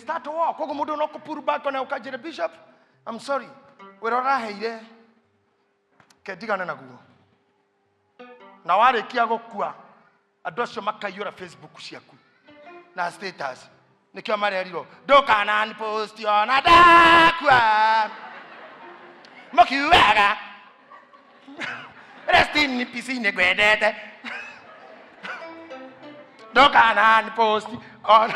start war. Kogo mudo no pull back on the bishop. I'm sorry. We're all here. Kedigana na guo. Na wale kiago kwa. Adosho makayura Facebook siaku. Na status. Nikio mare riro. Doka na ni post yo na da kwa. Mokiwaga. Rest in piscine gwedete. Doka na ni post on.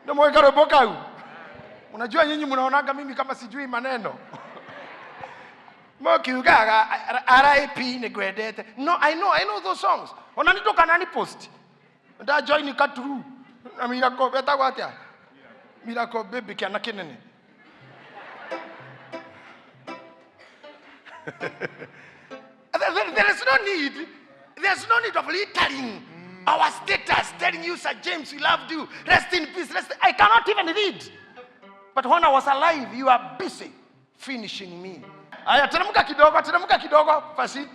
Ndio mwe karoboka huyu. Unajua nyinyi mnaonaga mimi kama sijui maneno. Mokiwaga RIP ni gwedete. No, I know those songs. Onanitoka nani post. Nda join katuru. Na miracle beta kwatia. Miracle baby kana kinene. There's no need of littering our status, telling you, Sir James, we loved you. Rest in peace. I cannot even read. But when I was alive, you are busy finishing me. Aya, teremka kidogo, fasi.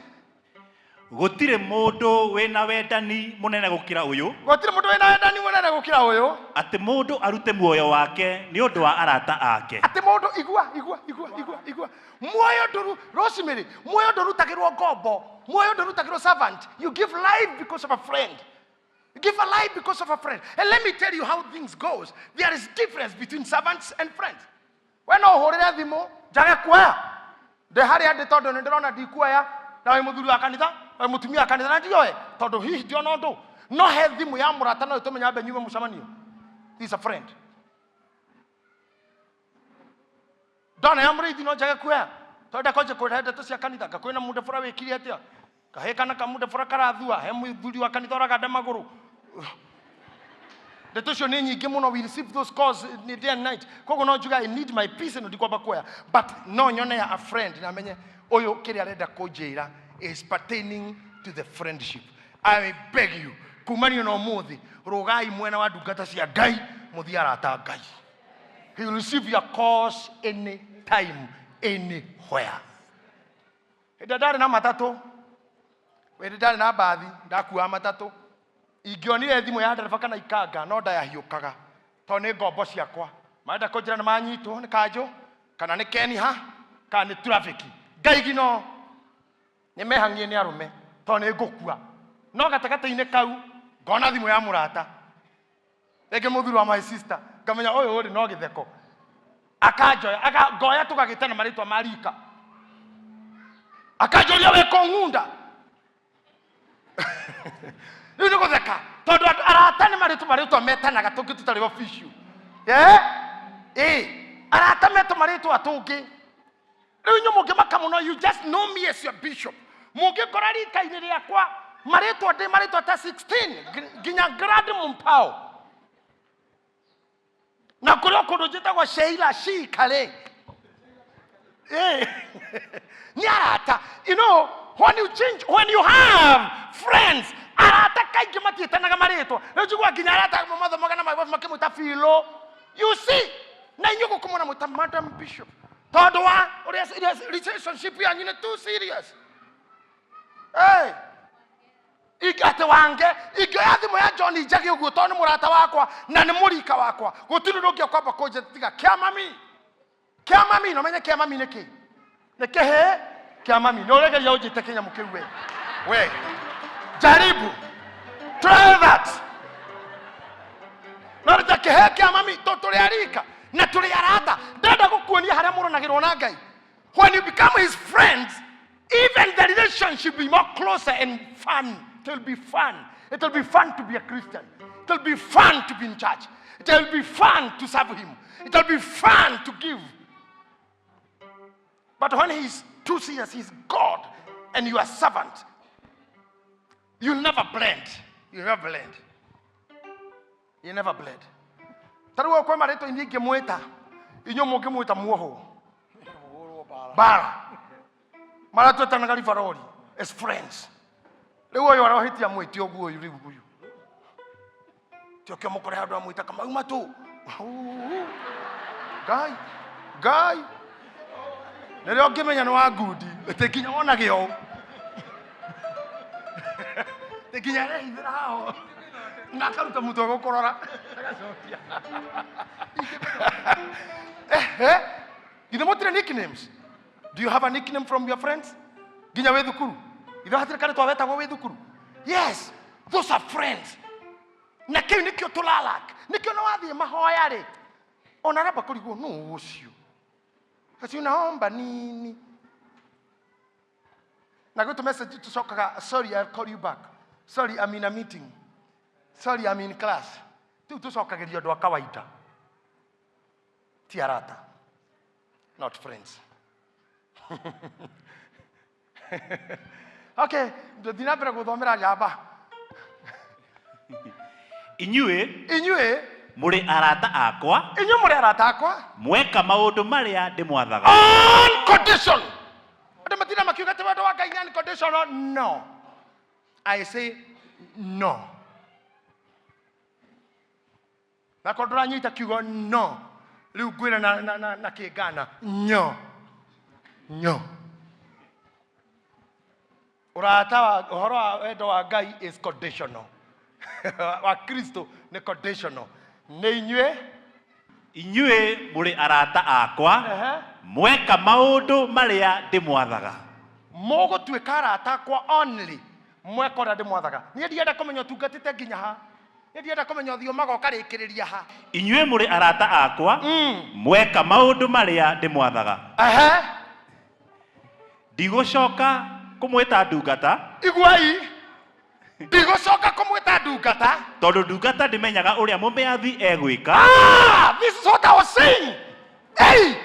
Gotire modo wena wedani munene gukira uyu. Gotire modo wena wedani munene gukira uyu. Ati modo arute muoyo wake ni undu wa arata ake. Ati modo igua. Muoyo doru Rosemary, muoyo doru takirwo gombo, muoyo doru takirwo servant. You give life because of a friend. You give a life because of a friend. And let me tell you how things goes. There is difference between servants and friends. When no horera thimo, jaga kwa. De hari ade todo ndirona dikuwa ya na we muthuru akanitha, we mutumia akanitha na ndioe. Todo hihi ndio nondo. No he thimu ya murata no itumenya be nyume mucamanio. This is a friend. Dona ya murithi no jaga kwa. Tonda koje kurehete to cia kanitha gakwina munde fura wikiri atia. Kahekana kamunde fura karathua he muthuri wa kanitha oraganda maguru. The tosho ni nyingi muno we receive those calls day and night. Kogo no juga I need my peace and ndikwa bakoya. But no nyone ya a friend na menye oyo kiri arenda kujira is pertaining to the friendship. I beg you kumani no muthi rogai mwena wa dugata cia Ngai muthi arata Ngai. He will receive your calls any time, anywhere. Idadari na matatu. Idadari na bathi. Ndakuwa matatu. Igionire thimu ya ndereba kana ikanga no ndayahiukaga. To ni ngombo ciakwa. Maenda kujira na manyitwo ni kanjo. Kana ni keni ha. Kana ni traffic. Ngai gino. Ni mehangie ni arume. To ni ngukua. No gatakata-ine kau. Ngona thimu ya murata. Ege muthuru wa my sister. Kamenya oyo uri no githeko. Akajoya goya tukagitana maritwa marika. Akajoya we kongunda. Ndio githeka. Tondu arata ni maritwa metanaga tungi tutari official. Arata meto maritwa atungi. Riu nyu mugi makamuno you just know me as your bishop. Mugi korari kaini riakwa maritwa ta 16 ginya grade mumpao. Na kulo kudujita kwa Sheila she kale. Nyarata. You know, when you have friends, arata kaigi matita na mareto. Najua ginyarata mama magana makimuta filo. You see, na nyuko kumona muta Madam Bishop. Todwa, relationship ya nyine too serious. Hey. Igate wange igathi moya John ijagi uguto ni murata wakwa na ni murika wakwa gutiri ndogia kwamba koje tiga kia mami no menye kia mami neki neke he kia mami no rege ya ujite Kenya mukiwe we jaribu try that no rege he kia mami to tuli arika na tuli arata ndenda gukuonia haria muronagirwo na Ngai. When you become his friends, even the relationship will be more closer and fun. It will be fun. It will be fun to be a Christian. It will be fun to be in church. It will be fun to serve him. It will be fun to give. But when he's too serious, he's God and you are servant, you'll never blend. You'll never blend. You never blend. Taruwa kwa mareto indike mueta. Inyo moke mueta muoho. Bara. Marato tangali farori as friends. Lewo yo arohitia mwiti oguo yuri guyu. Tioke mukore hadu amwita kama umatu. Guy. Nero kimenya no agudi. Tekinya wona gyo. Tekinya re hithira ho. Nakaruta muto gukorora. You know what are nicknames? Do you have a nickname from your friends? Ginya wedukuru. You don't have to call it wedukuru. Yes, those are friends. Na kiu nikio tulalak. Nikio no wathie mahoya ri. Ona raba kurigo no ucio. Kasi unaomba nini? Na go to message to sokaga, sorry, I'll call you back. Sorry, I'm in a meeting. Sorry, I'm in class. Tu sokageria ndo kawaida. Tiarata. Not friends. Okay, ndinabira guthomera jamba. Inyue muri arata akwa. Inyue muri arata akwa. Mweka maundu maria ndimwathaga. On condition. Ndamatina makiuga te wado wa Ngai ni conditional. No. I say no. Na kodra nyita kiugo no. Liu gwira na kigana. No. No. Urata wa uhoro wa wendo wa Ngai is conditional. Wa Kristo ni conditional. Ni inyue muri arata akwa. Mweka maundu maria ndimwathaga. Mogo tuika arata akwa only. Mweka ora ndimwathaga. Ni ndienda kumenya tungatite nginya ha. Ni ndienda kumenya thio magoka rikiriria ha. Inyue muri arata akwa. Mweka maundu maria ndimwathaga. Ndigũcoka kumwita ndungata. Igwai. Ndigũcoka kumwita ndungata. Tondu ndungata ndimenyaga uria mumiathi egwika. This is what I was saying. Hey!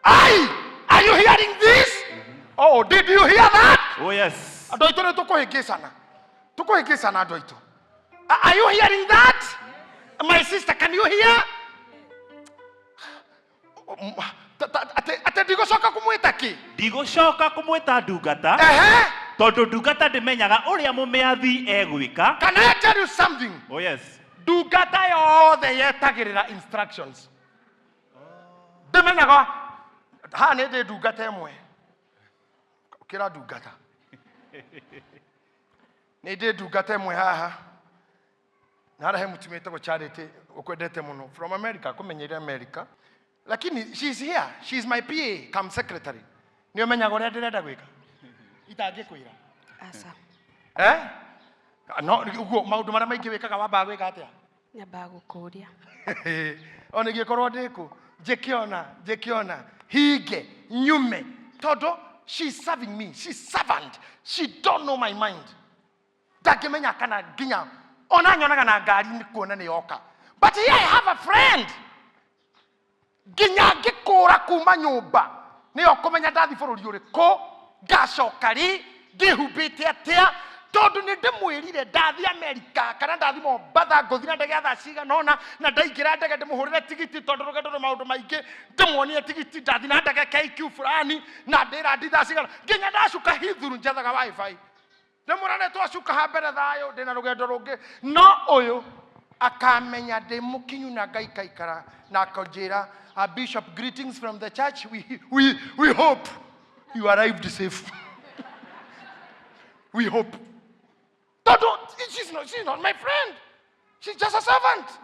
Are you hearing this? Oh, did you hear that? Oh yes. Adoito ne tukuhikisana. Tukuhikisana adoito. Are you hearing that? My sister, can you hear? Ate ndigũcoka kumwita ki? Ndigũcoka kumwita ndungata. Tondu ndungata ndimenyaga uria mumiathi egwika. Can I tell you something? Oh yes. Ndungata yothe yetagirira instructions. Ndimenyaga ha ne de ndungata emwe. Kira ndungata. Ne de ndungata emwe haha. Nara mutumite go charity okwendete muno from America, kumenyera America. Lakini she's here. She's my PA, come secretary. Ni omenyaga uria ndirenda gwika. Itangikwira. Asa. No, ugo maundu maria maingi wikaga wamba gwika atia? Nyamba gukuria. Ona gikorwo ndiku, jekiona, hige, nyume. Todo, she's serving me. She's servant. She don't know my mind. Dakimenya kana ginya. Ona nyonaga na ngari ni kuona ni yoka. But here I have a friend. Ginya gikura kuma nyumba. Ni okumenya ndathi bururi uriko, ngacoka ri, ngihubite atia. Tondu ni ndimwirire ndathi America kana ndathi Mombasa nguthina ndege thaa ciganona na ndaingira ndege ndimuhurire tigiti tondu rugendo rwa maundu maingi ndimwonie tigiti ndathi na ndege KQ fulani na ndira ndi thaa cigana nginya ndacuka hithuru njethaga wifi ndimurane twacuka ha mbere thayo ndina rugendo rungi no uyu akamenya ndi mukinyu na Ngai kaikara na akonjira Bishop, greetings from the church. We hope you arrived safe. We hope. She's not my friend. She's just a servant.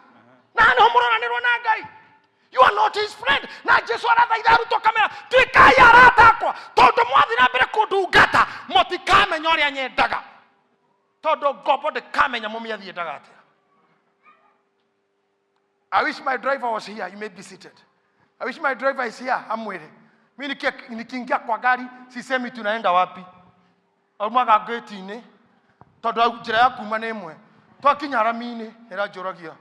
You are not his friend. Na Jesu arathaitha to kamera. Tuikai arata akwa. Tondu mwathi na mbere kundungata. Motikamenya uria nyendaga. Tondu gobo ndikamenya mumiathi endaga atia. I wish my driver was here. You may be seated. I wish my driver is here. Amwire. Mimi nikiingia kwa gari sisemi tunaenda wapi. Aumaga gate-ini. Tondu njira ya kuma ni imwe. Twakinya arami-ini ira njuragia.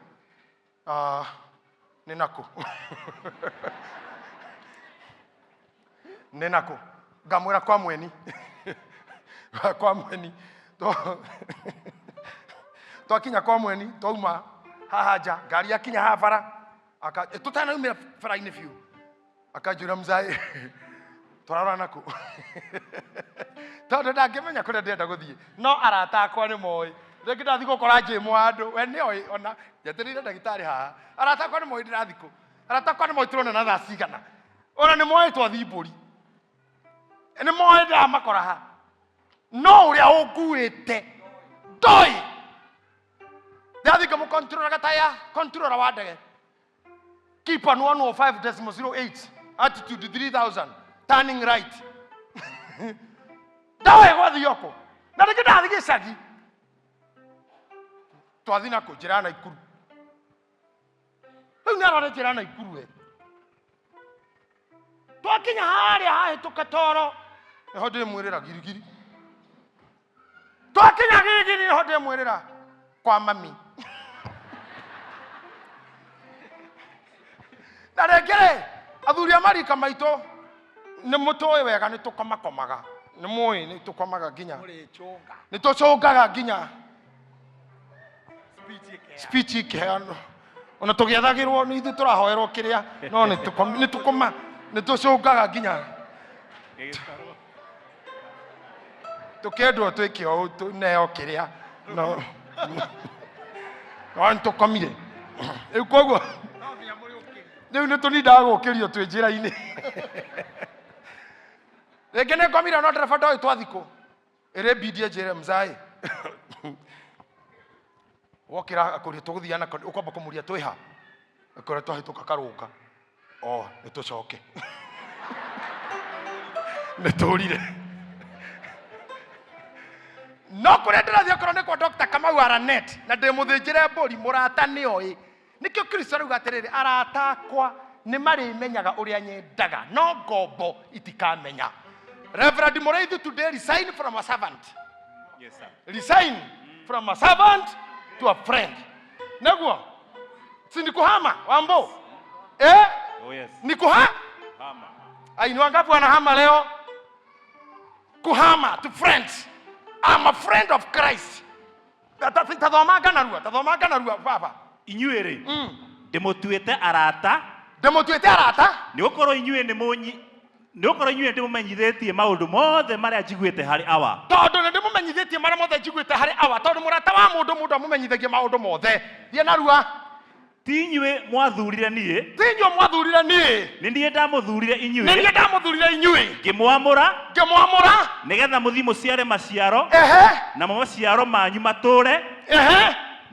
Ni nako. Ni nako. Ngamwira kwa mweni. Kwa mweni. Twakinya kwa mweni, twauma hahaja, gari yakinya ha bara. Tutana umira bara-ini biu. Akanjura mzai. Twarara nako. Tondu ndangimenya kuria ndenda guthie. No arata akwa ni moi. Rĩngĩ ndathi gũkora Jĩmũ handũ, we nĩoĩ ona njetereire ndagĩtarĩ haha. Arata akwa nĩ moĩ ndĩrathikũ. Arata akwa nĩ moĩ tũrona na thaa cigana. Ona nĩ moĩ twathi mbũri. Nĩ moĩ ndamakora ha. No ũrĩa ũnguĩte ndoĩ. Ndathika mu controller gataya controller wa ndege. Keep on 105.08 altitude 3000 turning right. Dawe gwa thioko. Na ndike ndathi gicagi. Twathina ku njira na Ikuru. Riu ni arore njira na Ikuru we. Twakinya haria hahituka toro. Niho ndimwirira girigiri. Twakinya girigiri niho ndimwirira kwa mami. Na rengere athuri amarika maito ni mutoe wega ni tukomakomaga. Ni muyi ni tukomaga ginya. Ni tucungaga ginya. Speech ikeano. Ona tugiathagirwo ni ithu turahoerwo kiria no ni tukoma ni tucungaga ginya. Tukendwo twikio tuneo kiria no. No ntukomire. Riu koguo riu ni tunindaga gukirio twi njira-ini. Rĩngĩ nĩ ngomire no ndereba ndoĩ twathikũ ĩrĩ bidie njĩre mzai wokĩra akũria tũgũthiana ũkwamba kũmũria twĩha akũria twahĩtũka karũnga nĩ tũcoke nĩ tũrire no kũrĩa ndĩrathiĩ okorwo nĩ kwa Dr. Kamau Aranet na ndĩmũthĩnjĩre mbũri mũrata nĩoĩ nĩkĩo Kristo arauga atĩrĩrĩ arata akwa nĩ marĩmenyaga ũrĩa nyendaga no ngombo itikamenya. Reverend Moreithi today resign from a servant. Yes, sir. Resign from a servant to a friend. Neguo. Si nikuhama wambo. Oh yes. Hama. Ai ni wangapi wanahama leo? Kuhama to friends. I'm a friend of Christ. Tathomaga narua baba. Inyuere. Demotuete arata. Nĩ gũkorwo inyuĩ ndĩmũmenyithĩtie maũndũ mothe marĩa njiguĩte harĩ awa. Tondũ nĩ ndĩmũmenyithĩtie marĩa mothe njiguĩte harĩ awa tondũ mũrata wa mũndũ amũmenyithagia maũndũ mothe. Thiĩ narua. Ti inyuĩ mwathurire niĩ. Nĩ niĩ ndamũthurire inyuĩ. Ngĩmwamũra. Nĩgetha mũthiĩ mũciare maciaro. Namo maciaro manyu matũũre.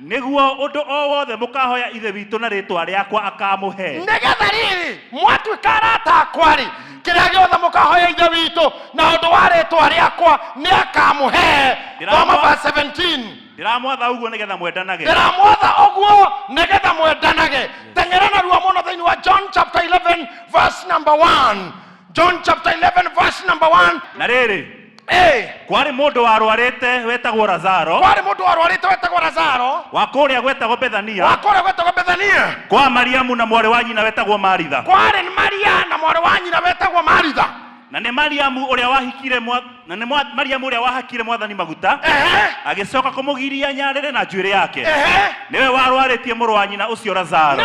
Nĩguo ũndũ o wothe mũkahoya ithe witũ na rĩtwa rĩakwa akamũhe. Nĩgetha rĩrĩ mwatuĩka arata akwa-rĩ kĩrĩa gĩothe mũkahoya ithe witũ na ũndũ wa rĩtwa rĩakwa nĩ akamũhe. Roma verse 17. Ndiramwatha ũguo nĩgetha mwendanage. Teng'era narua mũno thĩinĩ wa John chapter 11 verse number 1. John chapter 11 verse number 1. Na rĩrĩ kwarĩ mũndũ warwarĩte wetagwo Lazaro. Wa kũrĩa gwetagwo Bethania. Kwa Mariamu na mwarĩ wa nyina wetagwo Maritha. Na nĩ Mariamu ũrĩa wahakire Mwathani maguta. Agĩcoka kũmũgiria nyarĩrĩ na njuĩrĩ yake. Nĩwe warwarĩtie mũrũ wa nyina ũcio Lazaro.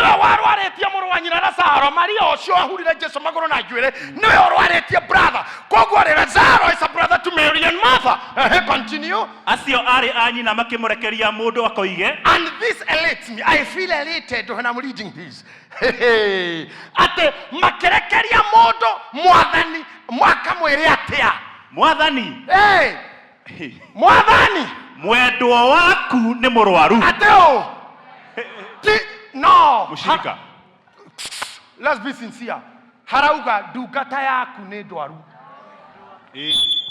Maria ũcio ahurire Jesu magũrũ na njuĩrĩ nĩwe warwarĩtie brother. Koguo Lazaro is a brother to Mary and Martha. Continue. Acio arĩ a nyina makĩmũrekeria mũndũ akoige. And this elates me. I feel elated when I'm reading this. Ate makerekeria mũndũ Mwathani mwakamwĩre atĩa. Mwathani mwendwo waku nĩ mũrwaru. Ateo. No. Mushirika. Let's be sincere. Harauga ndungata yaku nĩ ndwaru.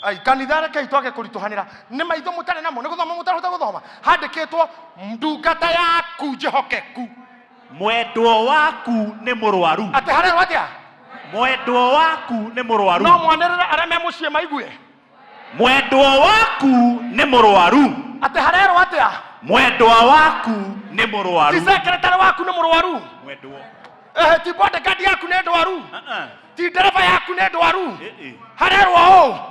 Ai kanitha reke twage kũritũhanĩra nĩ maitho mũtarĩ namo nĩ gũthoma mũtarahota gũthoma handĩkĩtwo ndungata yaku njehokeku. Mwendwo waku nĩ mũrwaru. Atĩ harĩa atĩa? Mwendwo waku nĩ mũrwaru. No mwanĩrĩre arĩa me mũciĩ maigue. Mwendwo waku nĩ mũrwaru. Atĩ harĩa atĩa? Mwendwa waku nĩ mũrwaru. Ti secretary waku nĩ mũrwaru. Mwendwo. Ti bodyguard yaku nĩ ndwaru. Ti ndereba yaku nĩ ndwaru. Harĩa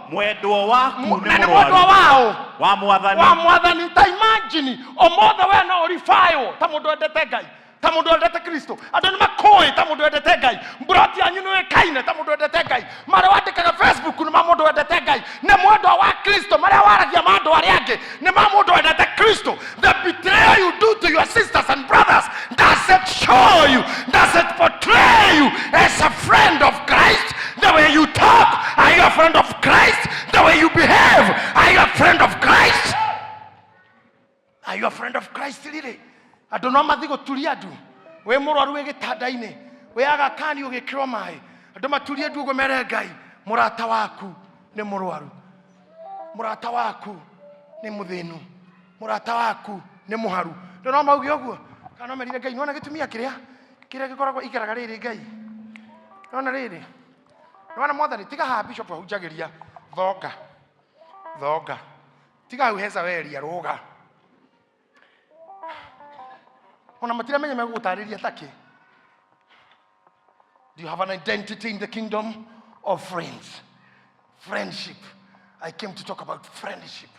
mwendwo waku nĩ mũrwaru. Wa Mwathani. Ta imagine omothe we no ũribayo ta mũndũ endete Ngai. Ta mũndũ endete Kristo. Andũ nĩ makũĩ ta mũndũ endete Ngai. Mburati yanyu nĩ ĩkaine ta mũndũ endete Ngai. Marĩa wandĩkaga Facebook nĩ ma mũndũ endete Ngai. Nĩ mwendwa wa Kristo marĩa waragia ma andũ arĩa angĩ nĩ ma mũndũ endete Kristo. The betrayal you do to your sisters and brothers does it show you, does it portray you as a friend of Christ? The way you talk, are you a friend of Christ? The way you behave, are you a friend of Christ? Are you a friend of Christ really? Andu no mathi guturia andu we murwaru we gitanda-ini we agakani ugikirwo mai andu maturie andu ugo mere Ngai murata waku ni murwaru murata waku ni muthinu murata waku ni muharu no maugi oguo kana merire Ngai nona gitumia kiria gikoragwo igaraga riri Ngai nona riri nona mwathani tiga ha bishop ahunjagiria thonga tiga hau heza weria ruga ona matira menye megutariria taki. Do you have an identity in the kingdom of friendship? I came to talk about friendship.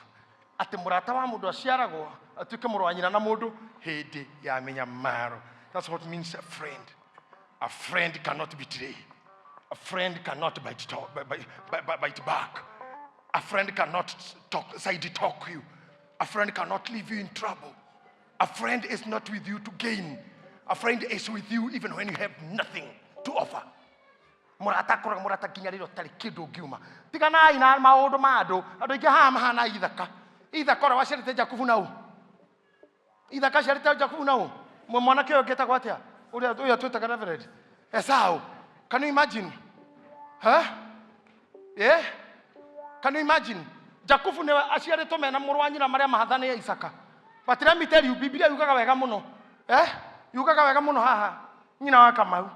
Ati murata wa mundu aciaragwo atuike muru wa nyina na mundu hindi ya menya maro. That's what it means a friend. A friend cannot betray. A friend cannot bite back. A friend cannot side talk you. A friend cannot leave you in trouble. A friend is not with you to gain. A friend is with you even when you have nothing to offer. Murata kora murata kinyariro tari kindu ngiuma. Tigana ina maundu madu andu ingi haha mahana ithaka ora wacerete Jakubu nau. Ithaka cerete Jakubu nau. Mwanake uyu getagwo atia? Uyu twitaga Reverend Esau. Can you imagine? Huh? Yeah? Can you imagine? Jakubu ne aciaritwo mena muru wa nyina maria mahathane ya Isaka. But let me tell you, Biblia yugaga wega muno. Yugaga wega muno haha. Nyina wa Kamau.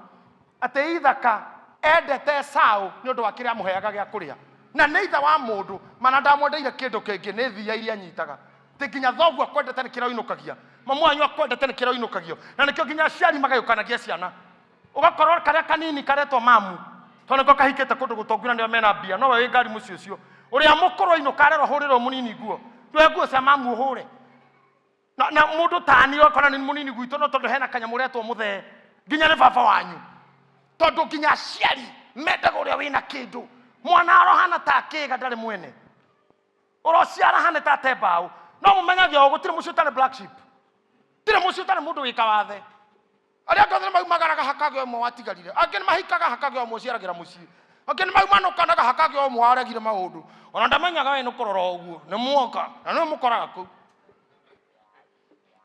Ate Ithaka endete Esau ni undu wa kiria muheaga gia kuria. Na ni itha wa mundu, mana ndamwendeire kindu kingi ni thia iria nyitaga. Ti nginya thoguo akwendete ni kiria inukagia. Mamu wanyu akwendete ni kiria inukagio. Na nikio nginya aciari magayukanagia ciana. Ugakorwo karia kanini karetwo mamu. Tondu ko kahikite kundu gutongura ni mena mbia. No we ngari mucio ucio. Uria mukoro inukarerwo huriro munini guo. Ndwe guo cia mamu uhure. Na mundu tani okona ni munini gwitu no tondu hena kanyamu retwo muthe nginya ni baba wanyu tondu nginya aciari mendaga uria wina kindu mwana arohana ta kiga ndari mwene urociara hana ta tebau no mumenyagia o gutire mucio tari black sheep tire mucio tari mundu wika wathe aria ngothe maumagaraga hakage omwe watigarire angĩ mahikaga hakage omwe ciaragira mucii angĩ maumanukanaga hakage omwe waragire maundu ona ndamenyaga we nukurora uguo ni muoka na no mukoraga ku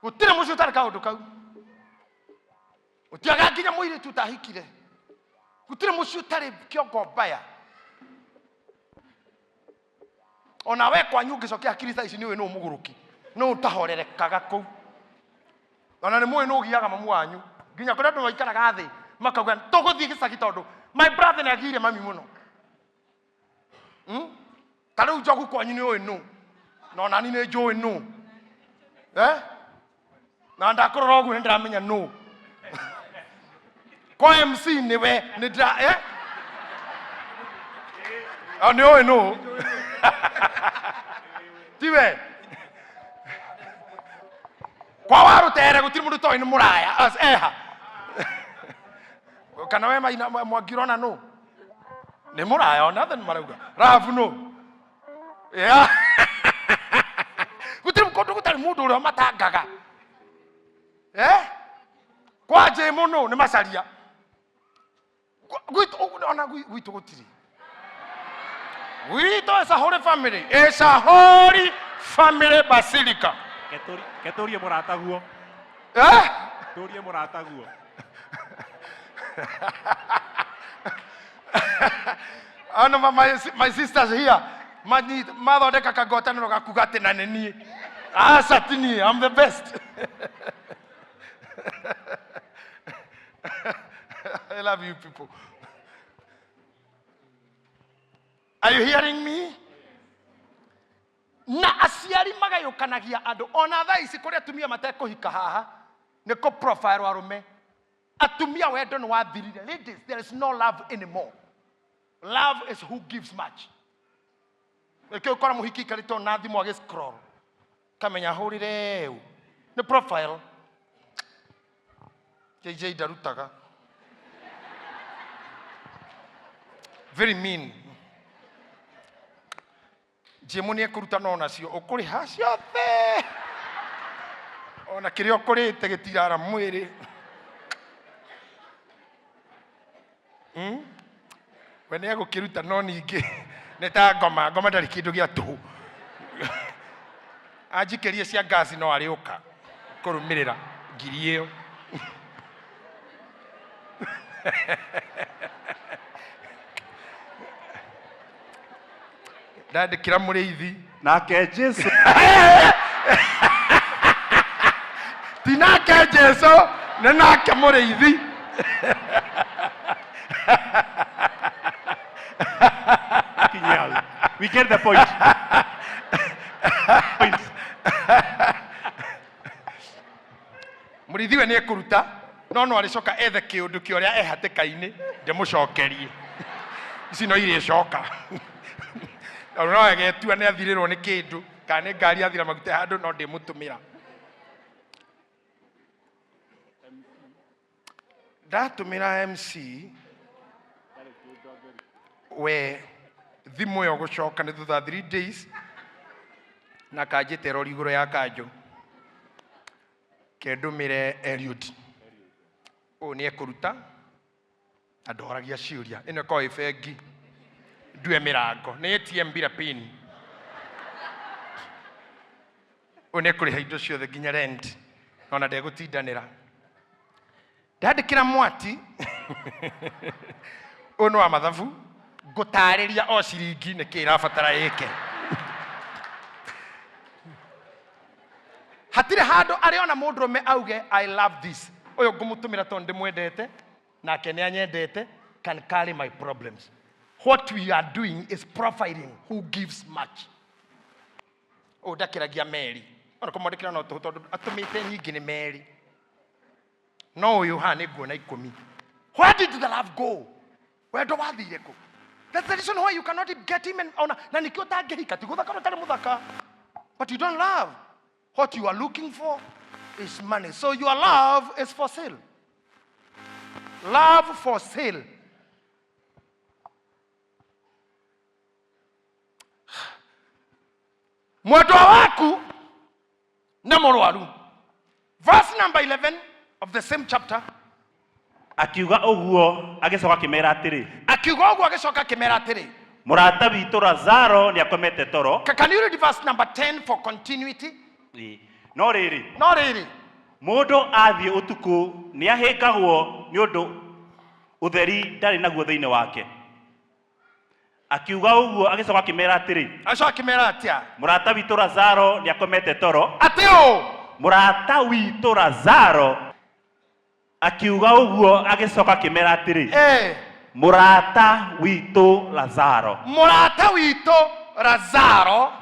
utire mucio tari kaundu kau utiaga nginya muiri tutahikire utire mucio tari kiongo mbaya ona we kwanyu ngicokia akiri tha ici niwe no muguruki no utahorerekaga ku ona ni mwe no giaga mamu wanyu nginya kuria ndu waikaraga thi makauga tuguthie gicagi tondu my brother nagire mami muno tariu njogu kwanyu ni oy no no nani ni njoy no na ndakurora uguo ndamenya no kwa MC ni we ni dra ani oy no tiwe kwa waru tere gutiri mundu toy ni muraya as kana we maina mwagirona no ni muraya ona then marauga rafu no gutiri mundu gutari mundu uri matangaga kwa je muno ni macaria gwitu ona gwitu gutiri gwitu is a holy family, it's a holy family basilica. Keturie murata guo turie murata guo ana my sisters here mathondeka kagotaniro gakuga ati na nini satini I'm the best. I love you people. Are you hearing me? Na aciari magayukanagia andu ona tha ici kuria atumia matekuhika haha niko profile arume atumia wendo ni wathirire. Ladies, there is no love anymore. Love is who gives much. Ekyo kora muhiki karito na thimu age scroll kamenya hurire eu ni profile JJ darutaga very mean. Jemuni ekuruta no nacio ukuri ha ciothe ona kirio kurite gitirara mwiri wene agukiruta no ningi neta ngoma ndari kindu gia tuhu anjikerie cia gas no ariuka kurumirira Girio. Dad kira mureithi. Nake Jesu. Tinake Jesu, nake mureithi. We get the point. Mureithi we ni ekuruta no alicoka ethe kiundu kioria ehatikaini ndimucokerie. Ici no irie coka. No agetua ni athirirwo ni kindu kana ngari athira maguta handu no ndimutumira. Ndatumira MC we thimu yo gucoka ni thutha 3 days na kanjite rori iguru ya kanjo kendumire Eliud o ni ekuruta adoragia ciuria ino ko ifengi ndue mirango ni ATM bila pin o ni kuri haindo ciothe nginya rent ona ndegutindanira ndandikira mwati ono wa mathabu gutariria o ciringi ni kira batara yake hatire hando ariona mundurume auge I love this oyo ngumutumira tonde mwendete nake ni anyendete can carry my problems. What we are doing is profiling who gives much. O ndakiragia Mary ona komondekira no tondu atumite nyingi ni Mary no uyu hani nguona 10. Where did the love go? Where do wathire ko? That's the reason why you cannot get him on na nikio tangehika tiguthaka mutari muthaka. But you don't love. What you are looking for is money. So your love is for sale. Love for sale. Mwendwa waku na mũrwaru. Verse number 11 of the same chapter. Akiuga uguo agicoka kimera atiri. Akiuga uguo agicoka kimera atiri. Murata witu Lazaro ni akomete toro. Can you read verse number 10 for continuity? No riri. No riri. Mundu athie utuku ni ahingagwo ni undu utheri ndari naguo thiine wake. Akiuga uguo agicoka kimera atiri. Acoka kimera atia. Murata witu Lazaro ni akomete toro. Atio. Murata witu Lazaro akiuga uguo agicoka kimera atiri. Murata witu Lazaro. Murata witu Lazaro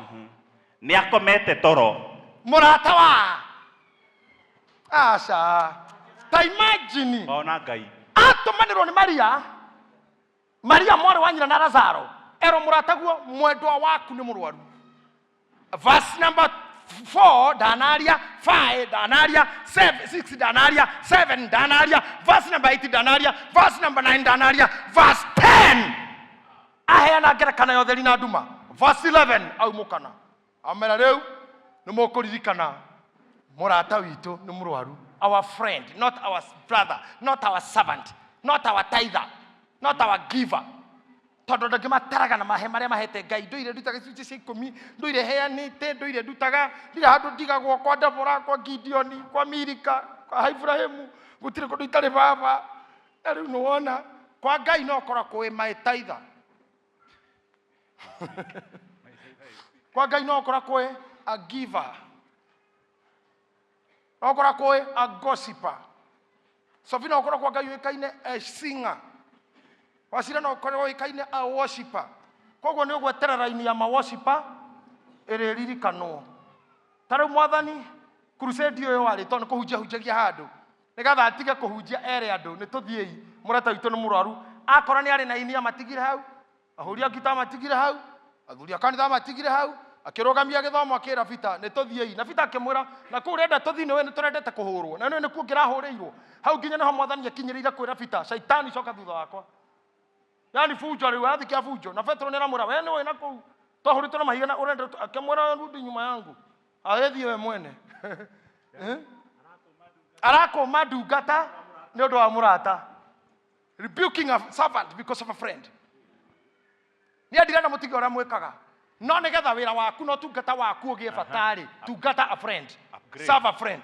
ni akomete toro. Murata wa Asha. Ta imagine. Ona Ngai. Atumanirwo ni Maria. Maria mwari wa nyina na Lazaro. Ero murata guo mwendwa waku ni murwaru. Verse number 4 danaria, 5 danaria, 6 danaria, 7 danaria, verse number 8 danaria, verse number 9 danaria, verse 10 aheana ngerekano yothe rina nduma. Verse 11 aumukana amera riu ni mukuririkana murata witu ni murwaru. Our friend, not our brother, not our servant, not our tither, not our giver. Tondu ndagimataraga na mahe maria mahete Ngai nduire ndutaga icunjĩ cia 10 nduire heanite nduire ndutaga ndire handu ndigagwo kwa Debora kwa Gideoni kwa Mirika kwa Ibrahimu gutire kundu itari baba na riu nuona kwa Ngai no kora kwi my tither kwa Ngai no kora kwi a giver no kora kwi a gossiper so vino kora kwa Ngai wikaine a singer wasira no kora wikaine a worshiper koguo ni ugweterera ini ya ma worshiper iri ririkano tari mwathani crusade yo wari tondu kuhunjia hunjagia handu nigatha atige kuhunjia ere andu ni tuthiei murata witu ni murwaru akora ni ari na ini amatigire hau ahuria ngita amatigire hau athuria kanitha amatigire hau akirugamia githomo akira Bita ni tuthiei na Bita akimwira na ku urenda tuthine we ni turendete kuhurwo na ni ku ngirahurirwo hau nginya niho mwathani akinyirira kwira Bita shaitani coka thutha wakwa yani fujo riu athikia fujo na Petro niramwira we ni we na ku tohuritwo na mahiga na urenda akimwira rudi nyuma yangu agethi we mwene arako madungata ni undu wa murata rebuking a servant because of a friend ni adira na mutigi ora mwekaga no nigetha wira waku no tungata waku ugie batari tungata a friend serve a friend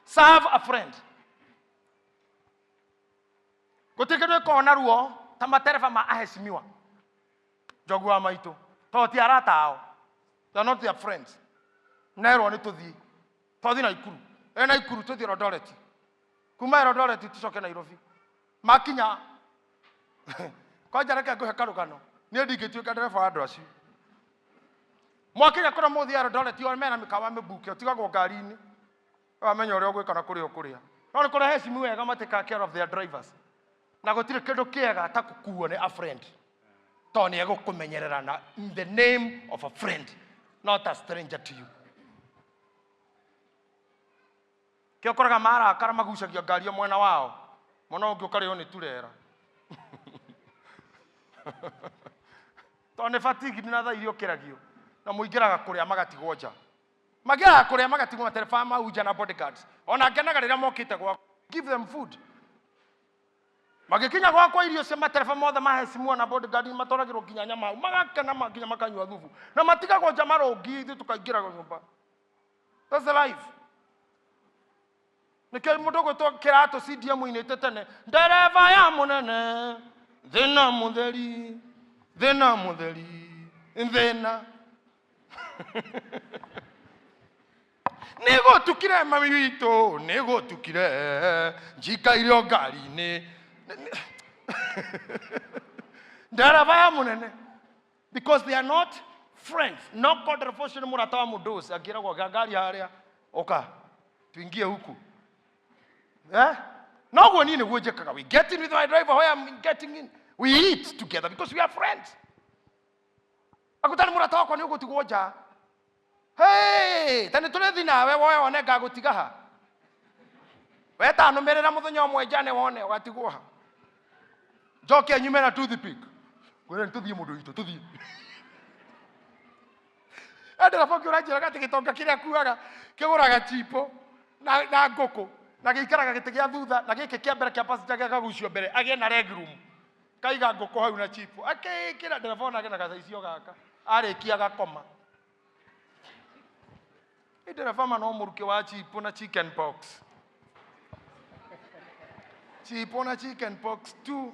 Serve a friend. Gutikirwe kona ruo ta matereba ma aheshimiwa. Jogwa maitu. Toti arata ao. They are not their friends. Nairo ni tuthi. Tuthi na ikuru. Na ikuru tuthi Rodoreti. Kuma Rodoreti tucoke Nairobi. Makinya. Kwa jaraka go hekarugano. Ni ndigituika dereba wa andu acio. Mwakinya kora muthi Rodoreti o mena mikawa mebuke otigagwo ngari-ini. Amenya uria gwika na kuria kuria. No ni kora heshima wega matika care of their drivers. Na gutire kindu kiega ta kukuo ni a friend. Tony egukumenyerera na in the name of a friend, not a stranger to you. Kio koraga mara akara magucagia ngari mwena wao. Mwana ungi ukareo ni turera. Tony fatigue ni na thairio kiragio. Na muingiraga kuria magatigwo nja. Magiraga kuria magatigwo matereba ma uja na bodyguards. Ona ngenaga riria mokite gwa give them food. Magikinya gwakwa irio cia matereba mothe mahecimwo na bodyguard matoragirwo kinya nyama magakena makinya makanywa thubu na matigagwo nja marongi ithu tukaingira nyumba. That's the life. Nikai mundu gwitwo kirato CDM-ini tetene ndereva ya munene thina mutheri thina nego tukire mami witu nego tukire njikaire ngari-ini because they are not friends. No called reflection muratawa mudosi agira kwa gari haria oka tuingie huku no go nini goje kaka we get in with my driver where I'm getting in we eat together because we are friends akutani muratawa kwa ni ugotigoja hey tani tulethi nawe wowe one gagutigaha weta numerera muthenya omwe jane wone watigwa Joke nyumena toothpick. Gwere tuthie mundu witu tuthie. Adera foki urajira gati gitonga kiria kuaga kiguraga chipo na ngoko na giikaraga gite gia thutha na gike kia mbere kia passenger gagucio mbere agie na leg room. Kaiga ngoko hau na chipo. Akikira telefona agena gacaicio gaka. Arikia gakoma. Idera fama no muruke wa chipo na chicken pox. Chipo na chicken pox too.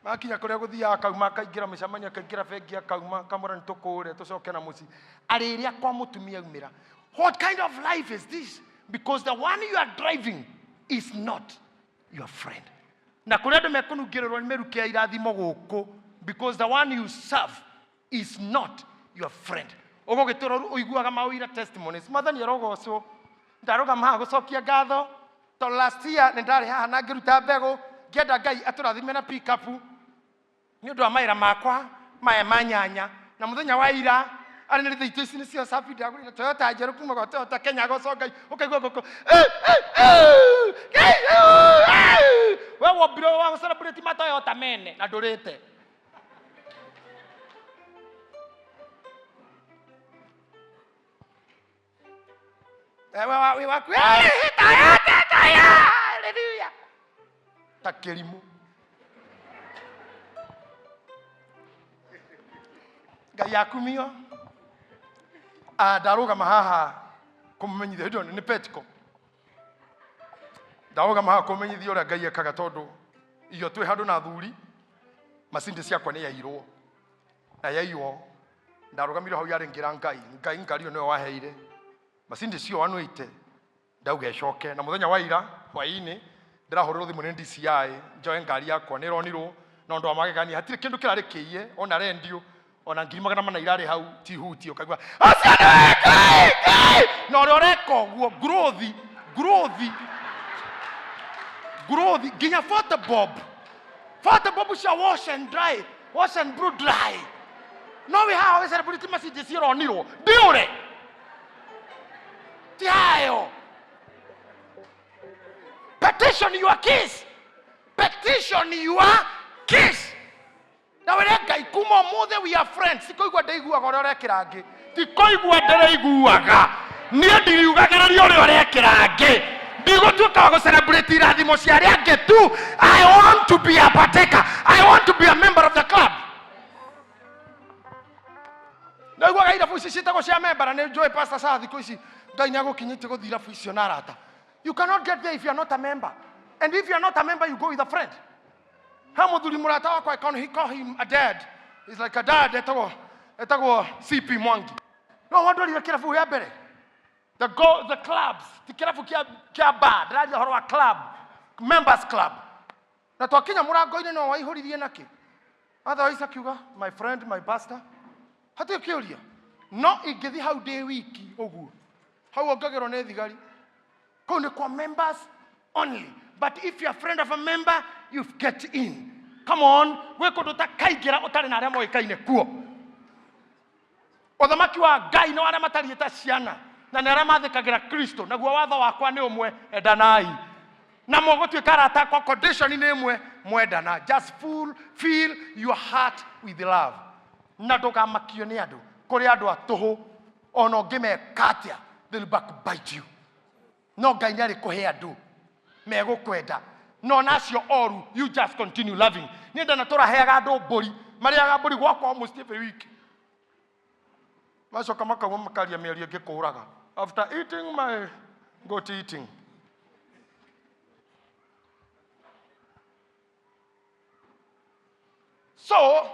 Makinya kuria guthia akauma akaingira micamania akaingira bengi akauma kamura ntukure tucoke na muci ariria kwa mutumia umira. What kind of life is this? Because the one you are driving is not your friend. Na kuria andu mekunungirwo ni merukia irathimo guku because the one you serve is not your friend. Ogo gitoro uiguaga mawira testimonies mathani arogocwo ndaroga maha gucokia ngatho to last year ni ndari haha na ngiruta mbego ngenda Ngai aturathime na pick up ni undu wa maira makwa maya manyanya na muthenya wa ira ari ni thaitu ici ni cio safi ndagurire Toyota njeru kuma kwa Toyota Kenya gocongai ukaigua goko wewe bro wa celebrate ma Toyota mene na ndurite we waku Toyota hallelujah takelimu Ngai akumio ndaruga mahaha kumumenyithia ndo ni petiko ndaruga mahaha kumumenyithia ura Ngai ekaga tondu iyo twi handu na thuri masinde ciakwa ni yairwo na yaiywo ndarugamire hau yaringira Ngai ngario niwe waheire masinde cio anuite ndauga ecoke na muthenya wa ira hwaini ndirahurira thimu ni DCI njoe ngari yakwa ni ronirwo no ndo amagegania hatire kindu kirari kiiye ona rendio ona ngiri magana mana irari hau ti huti ukagwa no roreko guo growth ginya photo bob shall wash and brew dry no we have celebrity message zero oniro diore tiayo petition your kiss na wele Ngai kuma mothe we are friends sikoigwa ndeiguaga ore orekirangi tikoigwa ndereiguaga nie ndiriugaga ri ore orekirangi ndigũtuĩka wa celebrate irathimo cia arĩa angĩ tu. I want to be a partaker. I want to be a member of the club. Na gwa gaira fuici citagwo cia member na nĩ njũĩ pastor Sarah thikũ ici Ngai nĩ agũkinyĩtie gũthira fuicio na arata. You cannot get there if you are not a member. And if you are not a member, you go with a friend. Ha mũthuri mũrata wakwa he call him a dad. He's like a dad etagwo CP Mwangi. No wandorire kĩrabu ya mbere. The clubs, the kĩrabu kĩa bar, ndĩraria ũhoro wa club, members club. Na twakinya mũrango-inĩ no waihũririe naki. Otherwise akiuga my friend, my pastor. Hatirĩ kĩũria. No ingĩthi hau ndĩ wiki ũguo. Hau ongagĩrwo nĩ thigari. Kũu nĩ kwa members only. But if you are a friend of a member, you get in. Come on, we kũndũ ta kaingĩra ũtarĩ na arĩa moĩkaine kuo. Ũthamaki wa Ngai nĩ arĩa matariĩ ta ciana na nĩ arĩa mathĩkagĩra Kristo. Naguo watho wakwa nĩ ũmwe, endanai. Na mũgũtuĩka arata kwa condition nĩ ĩmwe, mwendana. Just fill your heart with love. Na ndũkamakio nĩ andũ. Kũrĩ andũ a tũhũ ona ũngĩmeka atĩa, they'll backbite you. No Ngai nĩ arĩ kũhe andũ megũkwenda. No nacio oru, you just continue loving. Niĩ ndanatũra heaga andũ mbũri, marĩaga mbũri gwakwa almost every week. Macoka makauma makaria mĩario ĩngĩ kũũraga. After eating my goat eating. So,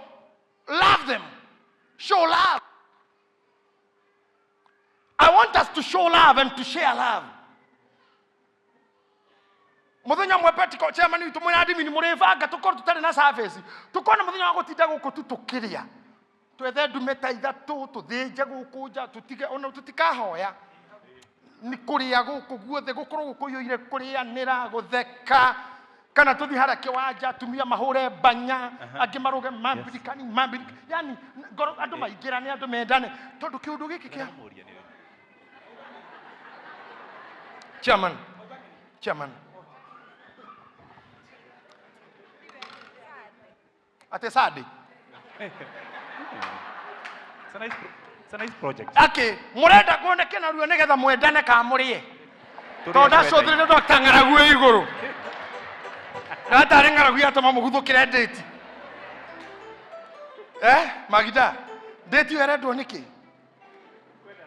love them. Show love. I want us to show love and to share love. Muthenya mwe Pentecost chairman witu mwe admin ni murevanga tukoro tutari na service. Tukona muthenya wa gutinda guku tutukiria. Twethe ndume ta ithatu tuthinje guku nja tutige ona tutikahoya. Ni kuria guku guothe gukorwo guku yoire kurianira gutheka kana tuthi harake wanja tumia mahure banya angi maruge mambirikani yani ngoro andu maingira ni andu mendane tondu kiundu giki kia chairman ate sadi It's a nice project. Okay, murenda kuoneke na ruo nigetha mwendane ka murie tonda cothire ndo tangaragu iguru na tari ngaragu atoma muguthukire date magida date yerendwo niki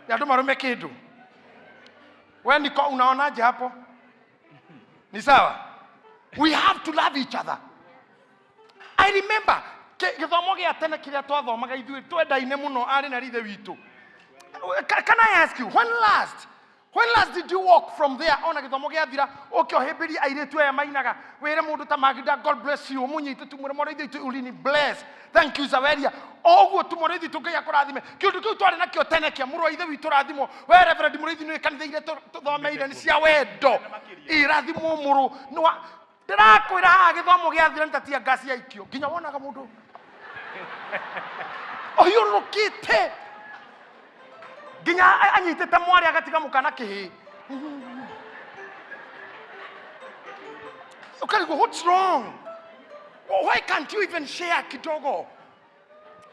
yandu marume kindu we niko unaona je hapo ni sawa. We have to love each other. I remember githomo gĩa tene kĩrĩa twathomaga ithuĩ twendaine mũno arĩ na rithe witũ. Can I ask you, when last did you walk from there ona githomo gĩa thira ũkĩohĩmbĩria airĩtu aya mainaga wĩre mũndũ ta Magda, God bless you, mũnyite tumũre mũrĩithi itũ ulini bless, thank you Zaweria oguo tumũrĩithi tũ Ngai akũrathime. Kĩũndũ kĩu twarĩ nakĩo tene kĩa mũrũ wa ithe witũ rathimo we Reverend mũrĩithi nĩ kanitha iria tũthomeire nĩ cia wendo irathimo mũrũ ndĩrakwĩra haha gĩthomo gĩa thira nĩtatia ngasi ya ikio nginya wonaga mũndũ oyũrũkĩte nginya anyitĩte mwarĩ agatiga mũkana kĩhĩ. Ukarigwo, what's wrong? Why can't you even share kidogo?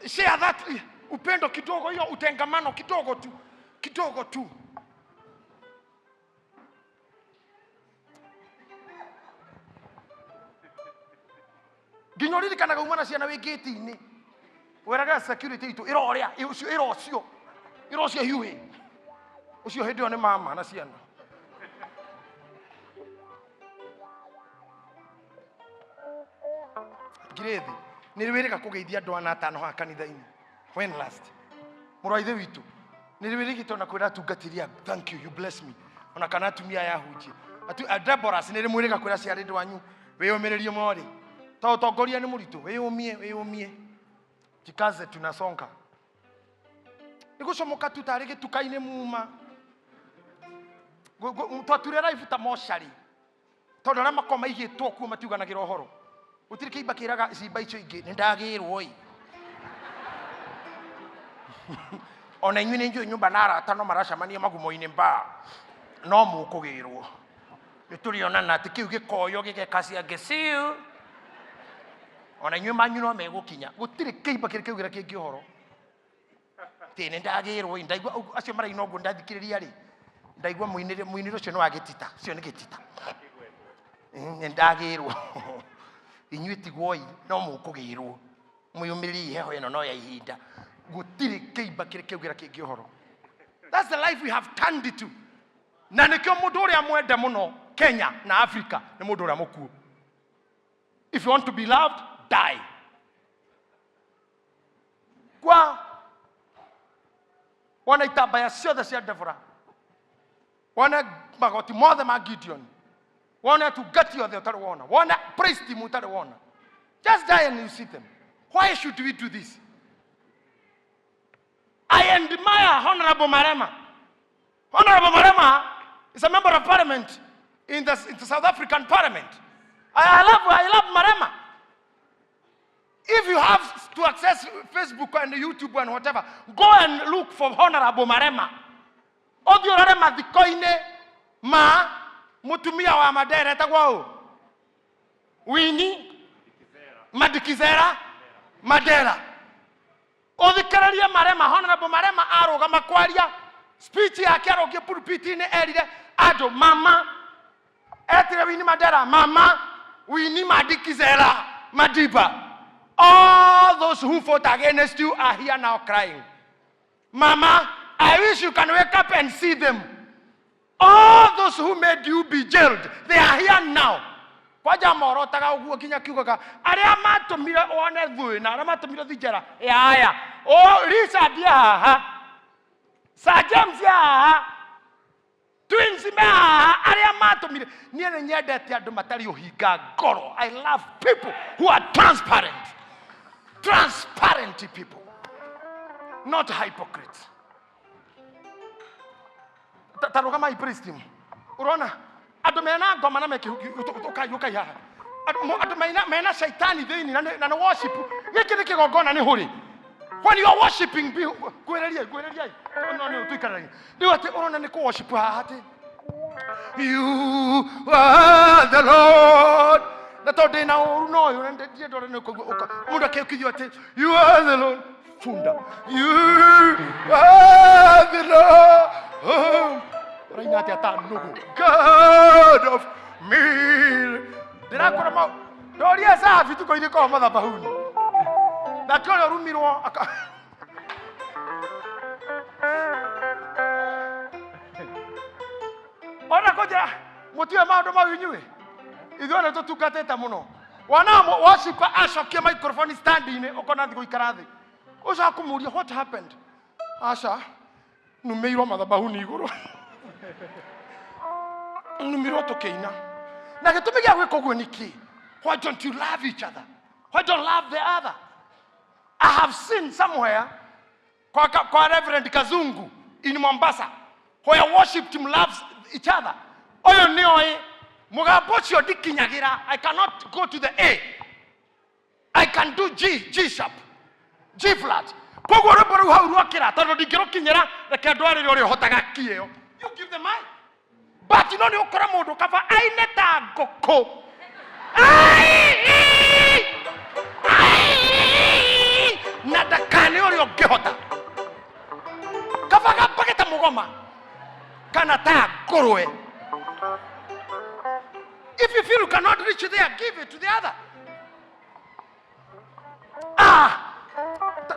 Share that upendo kidogo, hiyo utengamano kidogo tu. Ginyoriri kana gaumana ciana wĩ gate-inĩ weraga security itu iroria irocio hiuhi ucio hindi one mama na ciana girethi niriwirika kugeithia andu ana atano ha kanitha-ini. When last mũrũ wa ithe witũ niriwirikite na kwĩra tungatiria thank you bless me ona kana atumia yahunjie Deborah nirimwirika kwĩra ciarĩ ndũ wanyu wĩyũmĩrĩrie mori ta utongoria nĩ mũritũ wĩyũmie jikaze tunasonga nigucomoka tu tarĩ gĩtuka-inĩ muma twaturera ibuta moshari tondu arĩa makoma igĩtwo kuo matiuganagĩra ũhoro gũtirĩ kĩimba kĩraga cimba icio ingĩ nĩ ndagĩrwo ona inyuĩ nĩ njũĩ nyũmba na arata no maracemania magumo-inĩ mbaa no mũkũgĩrwo nĩtũrĩonana atĩ kĩu gĩkoyo gĩgekacia ngĩciu ona inyuĩ manyu no megũkinya gũtirĩ kĩimba kĩrĩ kĩugĩra kĩngĩ ũhoro tene ndagĩrwo ndaigua acio maraina ũguo ndathikĩrĩria rĩ ndaigua mũinĩre ũcio nĩ wa gĩtita ũcio nĩ gĩtita nĩ ndagĩrwo inyuĩ tigwoi no mũkũgĩrwo mwĩyũmĩrĩrie heho ĩno no ya ihinda gutiri keiba kire kiugira kingi horo. That's the life we have turned it to. Na nikyo mundu uria mwende muno Kenya na Africa ni mundu uria mukuo. If you want to be loved, die. Kwa wana itabaya ciothe cia Deborah, wana magoti mothe ma Gideon, wana tugati othe utari wona, wana praise team utari wona. Just die and you see them. Why should we do this? I admire Honorable Marema. Honorable Marema is a member of parliament in the South African parliament. I love Marema. If you have to access Facebook and YouTube and whatever, go and look for Honorable Marema. Odio Marema dikoine ma mutumia wa madere tagwao. Winnie Madikizera Madera. Odikararia Marema, Honorable Marema arogama kwaria speech yake arogie pulpiti ne erire ado mama etire Winnie Madera mama Winnie Madikizera Madiba. All those who fought against you are here now crying. Mama, I wish you can wake up and see them. All those who made you be jailed, they are here now. Kwaja moro taga uguo kinya kiugaga aria matumire one thui na aria matumire thijera ya o Richard ya Sir James ya twins ma aria matumire nie ne nyendete andu matari uhinga ngoro. I love people who are transparent people, not hypocrites. Taruga my priest team urona adu mena ngoma na meke uka ya adu mena shaitani thini na worship giki ni kigongona ni huri. When you are worshiping kwereria no tuikarani ni ati urona ni ku worship hati you are the Lord na tode na uno yo ndie dore ne ko mundu akekithio ati you are the Lord funda you are the Lord raina ati atanugo God of me dira kora ma doria sa fitu ko ine ko matha bahuni na kole rumirwo aka ona koja mutio maundu mawinywe ithuone tutungatete muno wana worship ashokia microphone standing ukona thigo ikarathi uca kumuria what happened asha numeirwo mathabahuni iguru numirwo tukeina na gitumi gia gwika guo niki. Why don't you love each other? Why don't love the other? I have seen somewhere kwa Reverend Kazungu in Mombasa where worship team loves each other. Oyo nioi mugabochio dikinyagira. I cannot go to the A. I can do G sharp, G flat. Kogo reboru haurukira tondo dikiro kinyera reke ndwari uri hotaga kiyo. You give them mic. But you know you ukora mundu kava aineta ngoko. Na dakane uri ogehota. Kava gapageta mugoma. Kana ta ngurwe. If you feel you cannot reach there, give it to the other.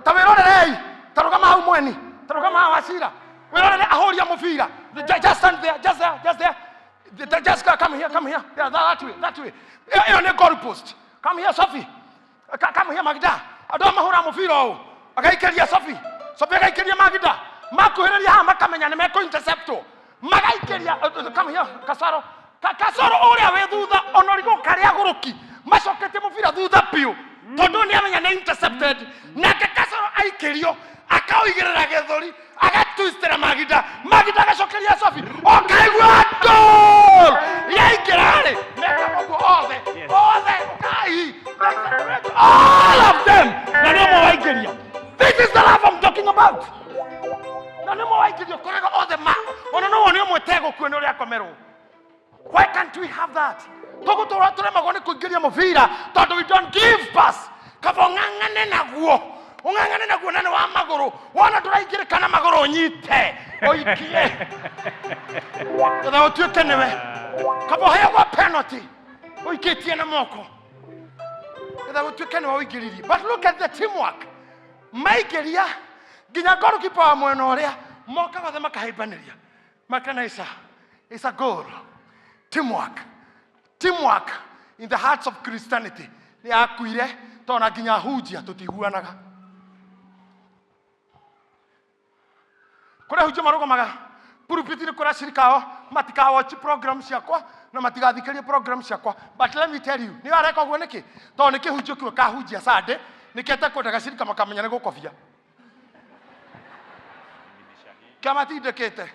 Tawerore tarugama hau mweni tarugama hau asira werore ahoria mufira just stand there just there just come here yeah, that way you ne goal post come here Sophie come here Magda adoma hura mufira o agaikeria Sophie agaikeria Magda makuhereria ha makamenya ne meko intercepto magaikeria come here Kasaro uria we thutha onorigo karia guruki macokete mufira thutha piu tondu ni amenya ne intercepted na Kasaro aikerio akaoigirira gethori agatwistera Magda gacokeria Sophie okaigua goal yaikirare mekago all of them na no more waigeria. This is the love I'm talking about. Na no more waigeria korega all the man ono no one mwetego kweno ria komero. Why can't we have that? Togo to ratore magone kugeria muvira tondu we don't give pass kabongangane naguo ungangane naguo nane wa maguru wana turaigire kana maguru nyite oikie da otukenewe kabohaya wa penalty oiketie na moko da otukenewe oigiriri. But look at the teamwork. Maigeria Ginya goalkeeper wa mwena uria moka gathe makahibaniria. Makana is a goal. Teamwork in the hearts of Christianity. Ni akuire tona ginya hujia tutiguanaga. Kore hujia marugomaga pulpiti ni kora shirikao matika watch programs yakwa na matika thikerie programs yakwa. But let me tell you, ni areka gwo niki to niki hujio kiwe ka hujia Sunday nikete kwendaga shirika makamenya ni gukobia. Kama ti dekete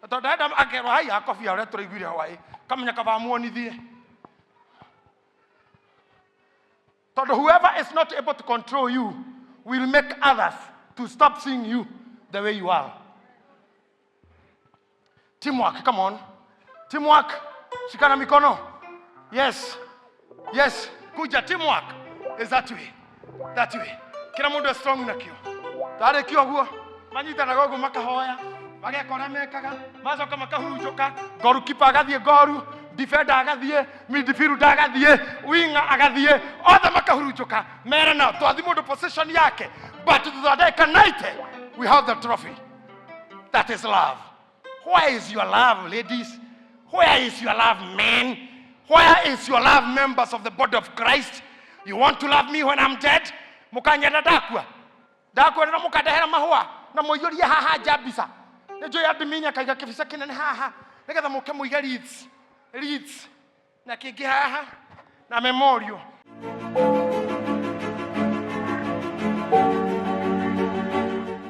to dada akerwa hai akofia ore turaiguire hawai kamenya kavamuonithie. So whoever is not able to control you will make others to stop seeing you the way you are. Teamwork, come on. Teamwork. Shikana mikono. Yes. Kuja teamwork is that way. That way. Kila mundu strong na kio. Tare kio huo. Manyita na gogo makahoya. Magekora mekaga. Macoka makahurujuka. Goalkeeper agathie goru. Defender agathie. Midfielder agathie. Winger agathie. Othe makahurujuka. Mere na twathi mundu position yake. But thudeka night we have the trophy. That is love. Where is your love, ladies? Where is your love, men? Where is your love, members of the body of Christ? You want to love me when I'm dead? Mukanyenda dakwa. Dakwa na mukadehera mahua. Na moyori haha jabisa. Nejo ya biminya kaiga kifisa kinene haha. Negatha muke muiga leads. Na kingi haha. Na memorial.